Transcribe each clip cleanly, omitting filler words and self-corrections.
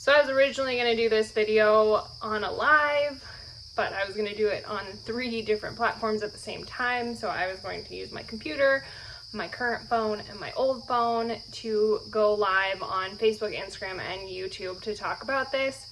So I was originally going to do this video on a live, but I was going to do it on 3 different platforms at the same time. So I was going to use my computer, my current phone, and my old phone to go live on Facebook, Instagram, and YouTube to talk about this.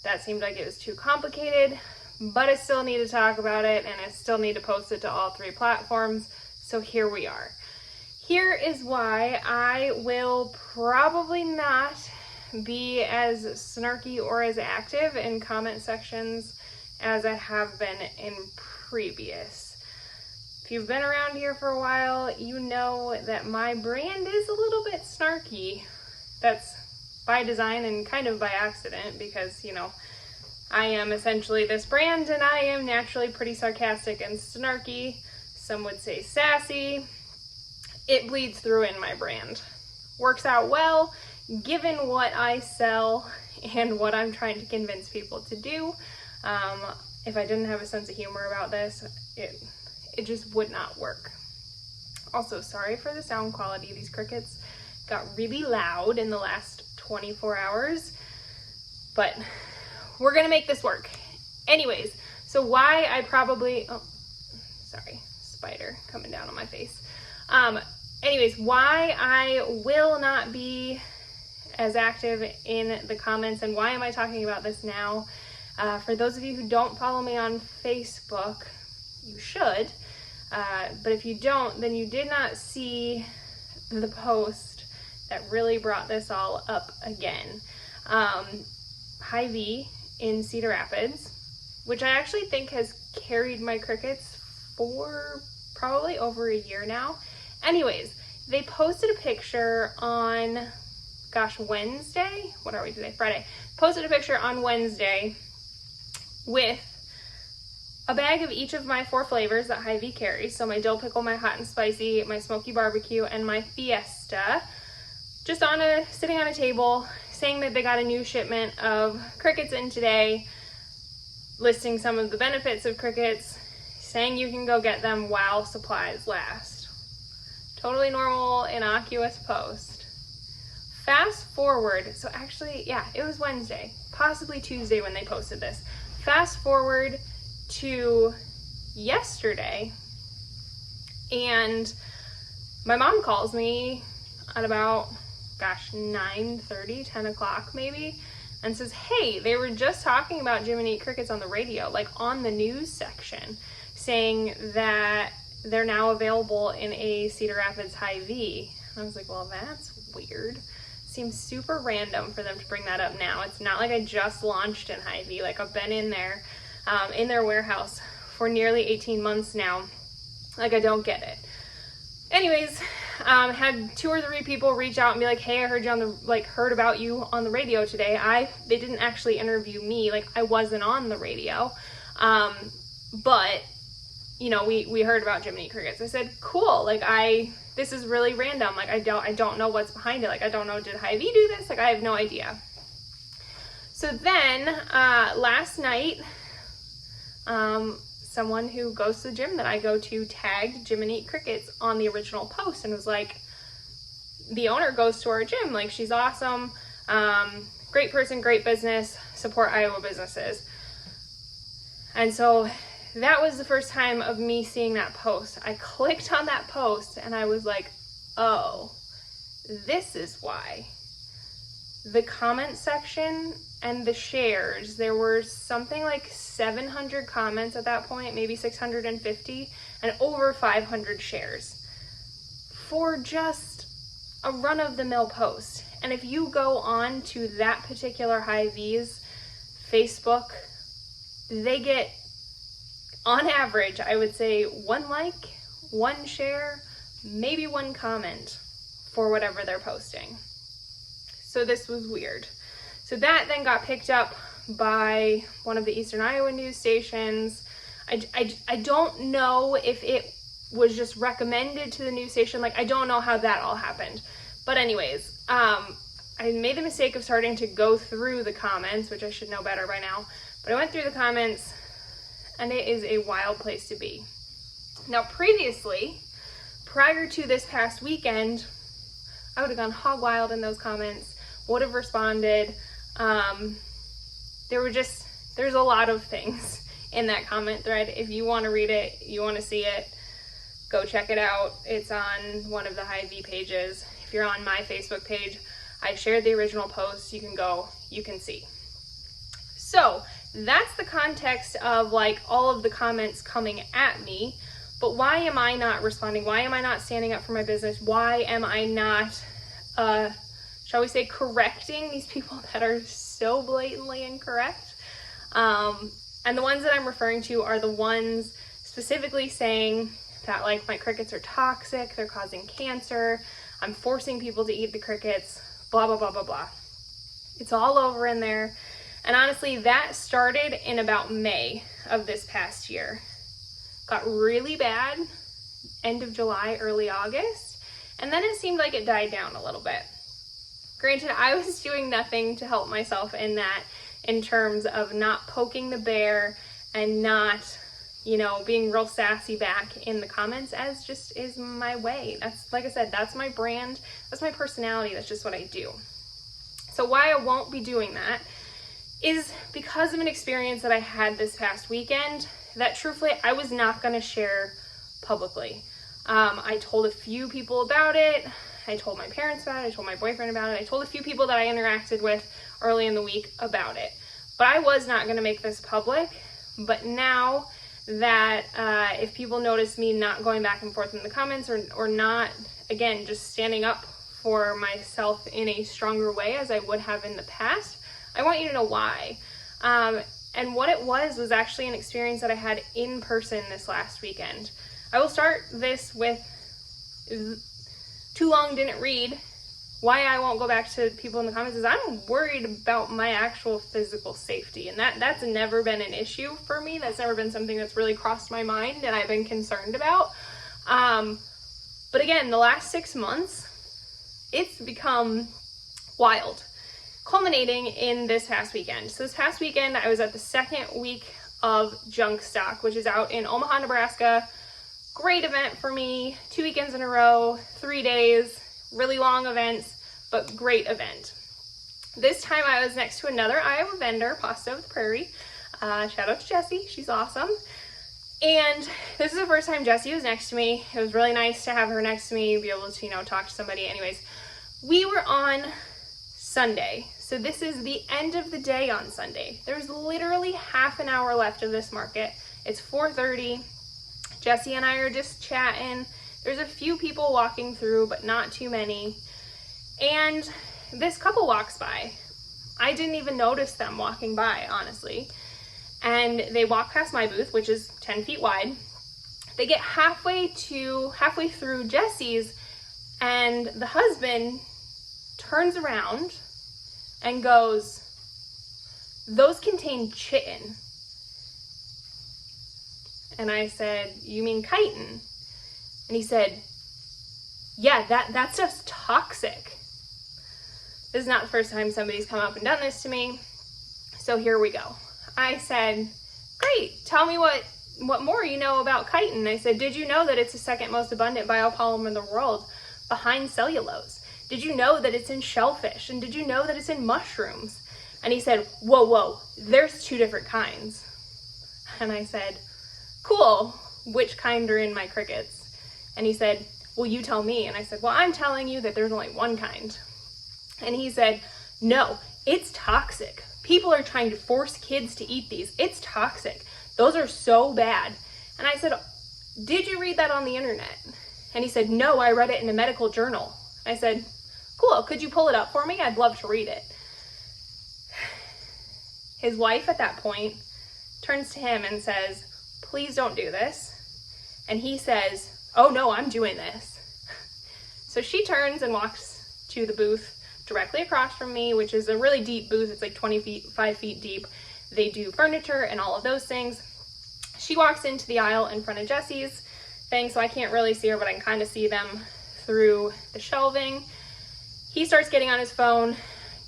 That seemed like it was too complicated, but I still need to talk about it, and I still need to post it to all 3 platforms. So here we are. Here is why I will probably not be as snarky or as active in comment sections as I have been in previous. If you've been around here for a while, you know that my brand is a little bit snarky. That's by design and kind of by accident because, you know, I am essentially this brand and I am naturally pretty sarcastic and snarky. Some would say sassy. It bleeds through in my brand. Works out well given what I sell and what I'm trying to convince people to do. If I didn't have a sense of humor about this, it just would not work. Also, sorry for the sound quality. These crickets got really loud in the last 24 hours, but we're gonna make this work. Anyways, so why I probably, oh, sorry, spider coming down on my face. Anyways, why I will not be as active in the comments and why am I talking about this now? For those of you who don't follow me on Facebook, you should, but if you don't, then you did not see the post that really brought this all up again. Hy-Vee in Cedar Rapids, which I actually think has carried my crickets for probably over a year now. Anyways, they posted a picture on, Wednesday? What are we today? Friday. Posted a picture on Wednesday with a bag of each of my 4 flavors that Hy-Vee carries. So my dill pickle, my hot and spicy, my smoky barbecue, and my fiesta. Just sitting on a table, saying that they got a new shipment of crickets in today, listing some of the benefits of crickets, saying you can go get them while supplies last. Totally normal, innocuous post. Fast forward, so actually, yeah, it was Wednesday, possibly Tuesday when they posted this. Fast forward to yesterday, and my mom calls me at about, 9:30, 10 o'clock maybe, and says, hey, they were just talking about Jiminy Crickets on the radio, like on the news section, saying that they're now available in a Cedar Rapids Hy-Vee. I was like, well, that's weird. Seems super random for them to bring that up now. It's not like I just launched in Hy-Vee. Like I've been in their warehouse for nearly 18 months now. Like I don't get it. Anyways, had 2 or 3 people reach out and be like, hey, I heard you heard about you on the radio today. They didn't actually interview me. Like I wasn't on the radio. But you know, we heard about Jiminy Crickets. I said, cool. Like this is really random. Like I don't know what's behind it. Like I don't know, did Hy-Vee do this? Like I have no idea. So then last night, someone who goes to the gym that I go to tagged Jiminy Crickets on the original post and was like, the owner goes to our gym. Like she's awesome. Great person, great business, support Iowa businesses. And so that was the first time of me seeing that post. I clicked on that post and I was like, oh, this is why. The comment section and the shares, there were something like 700 comments at that point, maybe 650, and over 500 shares for just a run-of-the-mill post. And if you go on to that particular Hy-Vee's Facebook, they get, on average, I would say 1 like, 1 share, maybe 1 comment for whatever they're posting. So this was weird. So that then got picked up by one of the Eastern Iowa news stations. I don't know if it was just recommended to the news station. Like, I don't know how that all happened. But anyways, I made the mistake of starting to go through the comments, which I should know better by now. But I went through the comments, and it is a wild place to be. Now, previously, prior to this past weekend, I would have gone hog wild in those comments, would have responded. There's a lot of things in that comment thread. If you want to read it, you want to see it, go check it out. It's on one of the Hy-Vee pages. If you're on my Facebook page, I shared the original post. You can go, you can see. So that's the context of like all of the comments coming at me. But why am I not responding? Why am I not standing up for my business? Why am I not, shall we say, correcting these people that are so blatantly incorrect? And the ones that I'm referring to are the ones specifically saying that like my crickets are toxic, they're causing cancer, I'm forcing people to eat the crickets, blah, blah, blah, blah, blah. It's all over in there. And honestly, that started in about May of this past year. Got really bad end of July, early August, and then it seemed like it died down a little bit. Granted, I was doing nothing to help myself in that, in terms of not poking the bear and not, you know, being real sassy back in the comments, as just is my way. That's, like I said, that's my brand, that's my personality, that's just what I do. So why I won't be doing that is because of an experience that I had this past weekend that truthfully I was not going to share publicly. I told a few people about it. I told my parents about it. I told my boyfriend about it. I told a few people that I interacted with early in the week about it. But I was not going to make this public. But now that if people notice me not going back and forth in the comments or not, again, just standing up for myself in a stronger way as I would have in the past, I want you to know why. And what it was actually an experience that I had in person this last weekend. I will start this with, too long didn't read. Why I won't go back to people in the comments is I'm worried about my actual physical safety. And that's never been an issue for me. That's never been something that's really crossed my mind and I've been concerned about. But again, the last 6 months, it's become wild. Culminating in this past weekend. So this past weekend, I was at the second week of Junk Stock, which is out in Omaha, Nebraska. Great event for me. 2 weekends in a row, 3 days, really long events, but great event. This time I was next to another Iowa vendor, Pasta of the Prairie. Shout out to Jessie, she's awesome. And this is the first time Jessie was next to me. It was really nice to have her next to me, be able to, you know, talk to somebody. Anyways, we were on Sunday. So this is the end of the day on Sunday. There's literally half an hour left of this market. It's 4:30. Jessie and I are just chatting. There's a few people walking through, but not too many. And this couple walks by. I didn't even notice them walking by, honestly. And they walk past my booth, which is 10 feet wide. They get halfway through Jessie's, and the husband turns around and goes, "Those contain chitin." And I said, "You mean chitin?" And he said, "Yeah, that stuff's toxic." This is not the first time somebody's come up and done this to me. So here we go. I said, "Great, tell me what more you know about chitin." I said, "Did you know that it's the second most abundant biopolymer in the world behind cellulose? Did you know that it's in shellfish? And did you know that it's in mushrooms?" And he said, whoa, there's 2 different kinds." And I said, "Cool, which kind are in my crickets?" And he said, "Well, you tell me." And I said, "Well, I'm telling you that there's only one kind." And he said, "No, it's toxic. People are trying to force kids to eat these. It's toxic. Those are so bad." And I said, "Did you read that on the internet?" And he said, "No, I read it in a medical journal." I said, "Cool, could you pull it up for me? I'd love to read it." His wife at that point turns to him and says, "Please don't do this." And he says, "Oh no, I'm doing this." So she turns and walks to the booth directly across from me, which is a really deep booth. It's like 5 feet deep. They do furniture and all of those things. She walks into the aisle in front of Jessie's thing, so I can't really see her, but I can kind of see them through the shelving. He starts getting on his phone,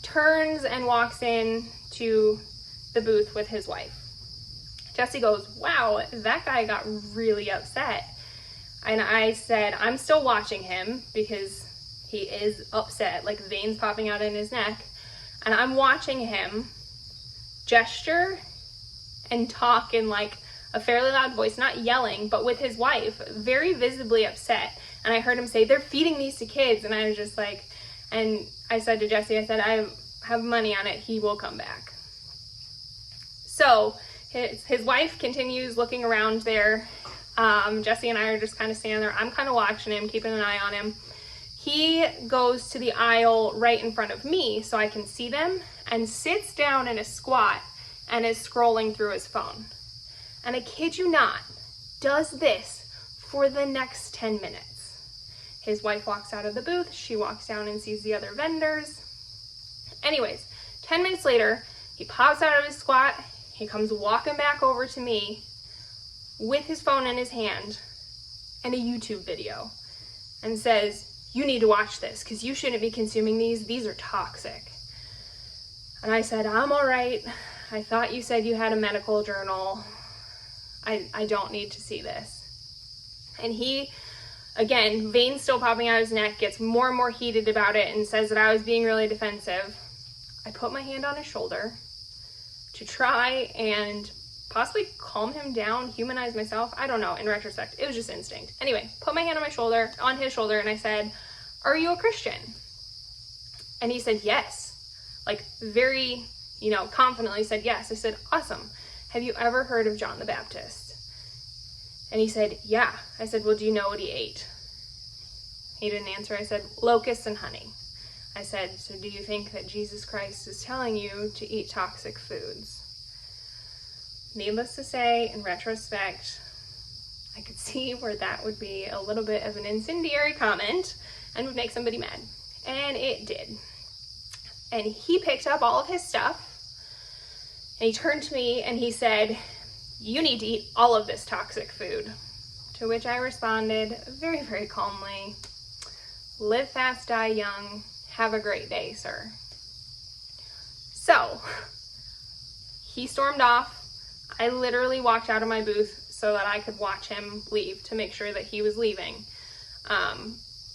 turns and walks in to the booth with his wife. Jessie goes, "Wow, that guy got really upset." And I said, "I'm still watching him because he is upset, like veins popping out in his neck." And I'm watching him gesture and talk in like a fairly loud voice, not yelling, but with his wife, very visibly upset. And I heard him say, "They're feeding these to kids." And I was just like, and I said to Jesse, I said, "I have money on it. He will come back." So his wife continues looking around there. Jesse and I are just kind of standing there. I'm kind of watching him, keeping an eye on him. He goes to the aisle right in front of me so I can see them, and sits down in a squat and is scrolling through his phone. And I kid you not, does this for the next 10 minutes. His wife walks out of the booth. She walks down and sees the other vendors. Anyways, 10 minutes later, he pops out of his squat. He comes walking back over to me with his phone in his hand and a YouTube video and says, "You need to watch this because you shouldn't be consuming these. These are toxic." And I said, "I'm all right. I thought you said you had a medical journal. I don't need to see this." And he, again, veins still popping out of his neck, gets more and more heated about it and says that I was being really defensive. I put my hand on his shoulder to try and possibly calm him down, humanize myself. I don't know, in retrospect. It was just instinct. Anyway, put my hand on his shoulder, and I said, "Are you a Christian?" And he said, "Yes." Like, very, confidently said yes. I said, "Awesome. Have you ever heard of John the Baptist?" And he said, "Yeah." I said, "Well, do you know what he ate?" He didn't answer. I said, "Locusts and honey." I said, "So do you think that Jesus Christ is telling you to eat toxic foods?" Needless to say, in retrospect, I could see where that would be a little bit of an incendiary comment and would make somebody mad. And it did. And he picked up all of his stuff and he turned to me and he said, "You need to eat all of this toxic food." To which I responded very, very calmly, "Live fast, die young. Have a great day, sir." So he stormed off. I literally walked out of my booth so that I could watch him leave to make sure that he was leaving,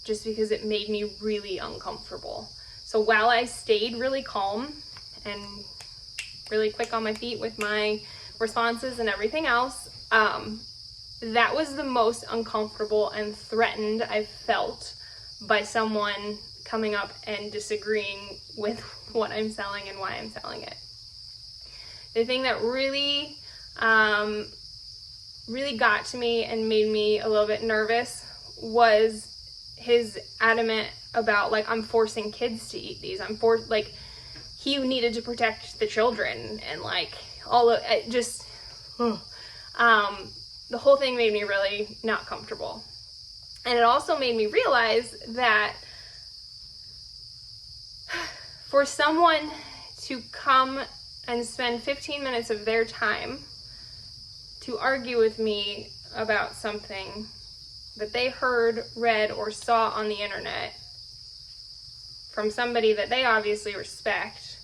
just because it made me really uncomfortable. So while I stayed really calm and really quick on my feet with my responses and everything else, that was the most uncomfortable and threatened I've felt by someone coming up and disagreeing with what I'm selling and why I'm selling it. The thing that really got to me and made me a little bit nervous was his adamant about, like, I'm forcing kids to eat these. He needed to protect the children and, like, all of it just, the whole thing made me really not comfortable. And it also made me realize that for someone to come and spend 15 minutes of their time to argue with me about something that they heard, read, or saw on the internet from somebody that they obviously respect,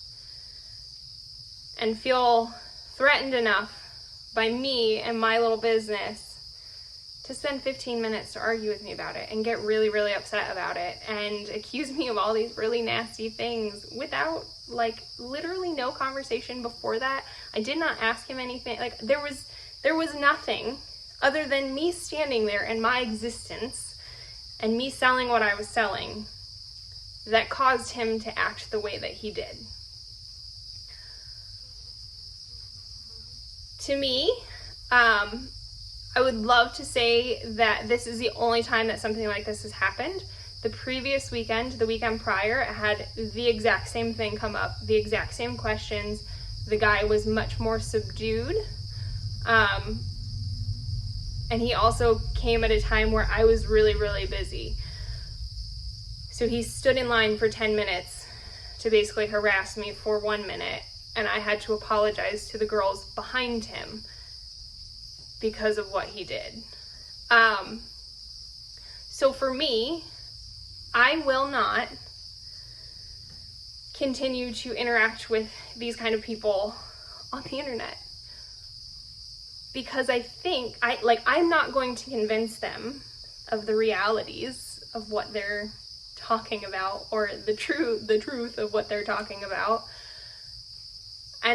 and feel threatened enough by me and my little business to spend 15 minutes to argue with me about it and get really, really upset about it and accuse me of all these really nasty things without, like, literally no conversation before that. I did not ask him anything. Like, there was nothing other than me standing there and my existence and me selling what I was selling that caused him to act the way that he did. To me, I would love to say that this is the only time that something like this has happened. The previous weekend, the weekend prior, I had the exact same thing come up, the exact same questions. The guy was much more subdued. And he also came at a time where I was really, really busy. So he stood in line for 10 minutes to basically harass me for 1 minute, and I had to apologize to the girls behind him because of what he did. So for me, I will not continue to interact with these kind of people on the internet, because I think I'm not going to convince them of the realities of what they're talking about, or the truth of what they're talking about.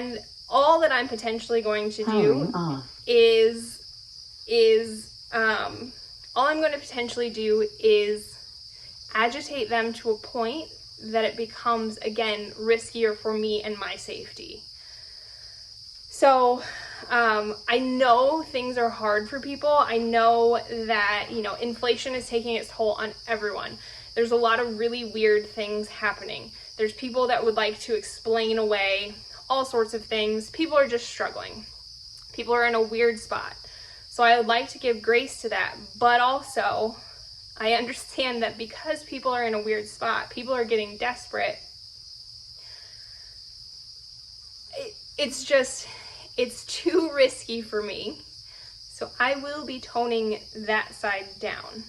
And all that I'm potentially going to do all I'm going to potentially do is agitate them to a point that it becomes, again, riskier for me and my safety. So I know things are hard for people. I know that, inflation is taking its toll on everyone. There's a lot of really weird things happening. There's people that would like to explain away all sorts of things. People are just struggling. People are in a weird spot. So I would like to give grace to that. But also, I understand that because people are in a weird spot, people are getting desperate. It's too risky for me. So I will be toning that side down.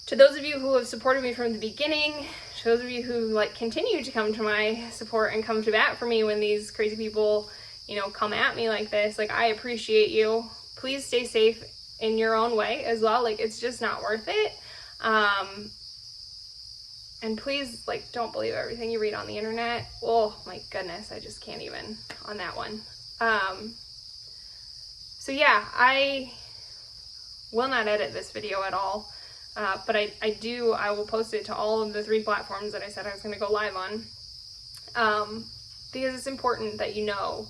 To those of you who have supported me from the beginning, to those of you who continue to come to my support and come to bat for me when these crazy people, come at me like this, I appreciate you. Please stay safe in your own way as well. It's just not worth it. And please, don't believe everything you read on the internet. Oh my goodness, I just can't even on that one. So yeah, I will not edit this video at all. But I will post it to all of the 3 platforms that I said I was going to go live on. Because it's important that you know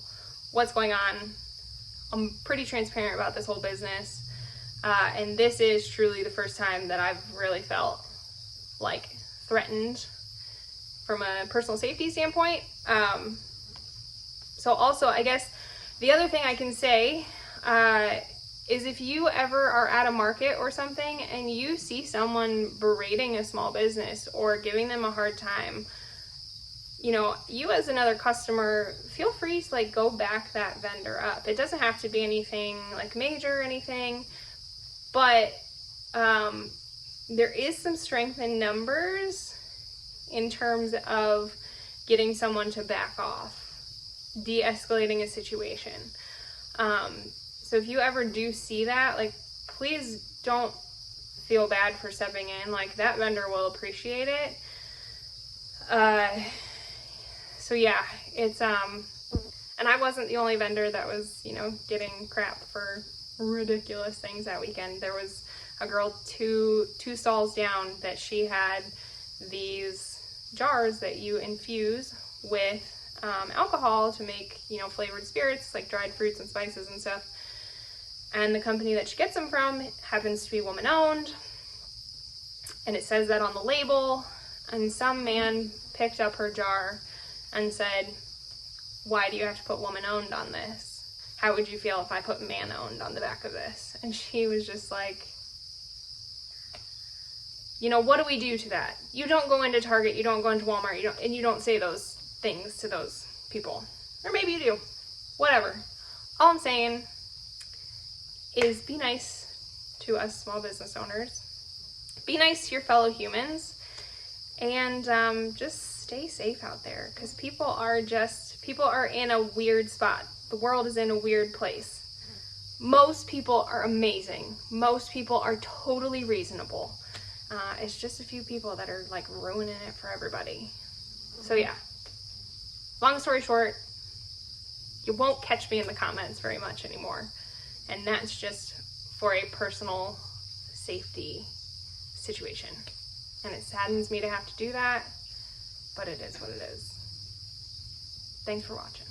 what's going on. I'm pretty transparent about this whole business. And this is truly the first time that I've really felt threatened from a personal safety standpoint. So also, I guess the other thing I can say is if you ever are at a market or something and you see someone berating a small business or giving them a hard time, you as another customer, feel free to go back that vendor up. It doesn't have to be anything major or anything, but there is some strength in numbers in terms of getting someone to back off, de-escalating a situation. So if you ever do see that, please don't feel bad for stepping in. That vendor will appreciate it. So yeah, it's, and I wasn't the only vendor that was, getting crap for ridiculous things that weekend. There was a girl two stalls down that she had these jars that you infuse with alcohol to make, flavored spirits, dried fruits and spices and stuff. And the company that she gets them from happens to be woman-owned. And it says that on the label. And some man picked up her jar and said, "Why do you have to put woman-owned on this? How would you feel if I put man-owned on the back of this?" And she was just like, what do we do to that? You don't go into Target, you don't go into Walmart, you don't say those things to those people. Or maybe you do. Whatever. All I'm saying is be nice to us small business owners. Be nice to your fellow humans. And just stay safe out there. Because people are in a weird spot. The world is in a weird place. Most people are amazing. Most people are totally reasonable. It's just a few people that are ruining it for everybody. So yeah, long story short, you won't catch me in the comments very much anymore. And that's just for a personal safety situation. And it saddens me to have to do that, but it is what it is. Thanks for watching.